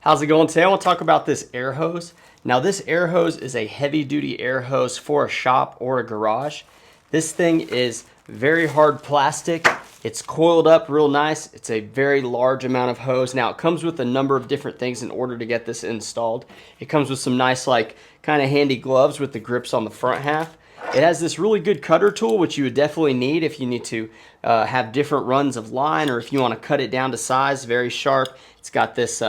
How's it going? Today I want to talk about this air hose. Now this air hose is a heavy duty air hose for a shop or a garage. This thing is very hard plastic. It's coiled up real nice. It's a very large amount of hose. Now it comes with a number of different things in order to get this installed. It comes with some nice kind of handy gloves with the grips on the front half. It has this really good cutter tool, which you would definitely need if you need to have different runs of line, or if you want to cut it down to size. Very sharp. It's got this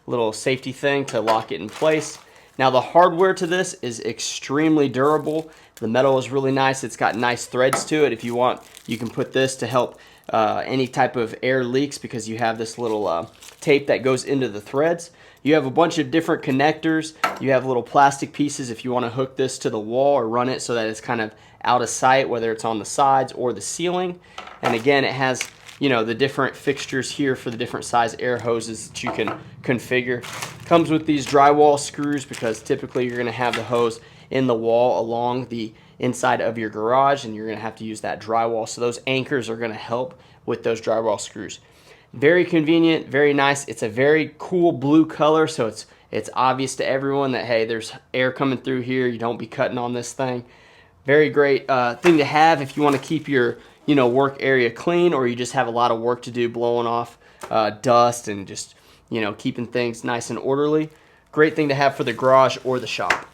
little safety thing to lock it in place. Now the hardware to this is extremely durable. The metal is really nice. It's got nice threads to it. If you want, you can put this to help any type of air leaks, because you have this little tape that goes into the threads. You have a bunch of different connectors. You have little plastic pieces if you want to hook this to the wall or run it so that it's kind of out of sight, whether it's on the sides or the ceiling. And again, it has, you know, the different fixtures here for the different size air hoses that you can configure. Comes with these drywall screws, because typically you're going to have the hose in the wall along the inside of your garage, and you're going to have to use that drywall. So those anchors are going to help with those drywall screws. Very convenient, very nice. It's a very cool blue color, so it's obvious to everyone that, hey, there's air coming through here. You don't be cutting on this thing. Very great thing to have if you want to keep your work area clean, or you just have a lot of work to do, blowing off dust and just keeping things nice and orderly. Great thing to have for the garage or the shop.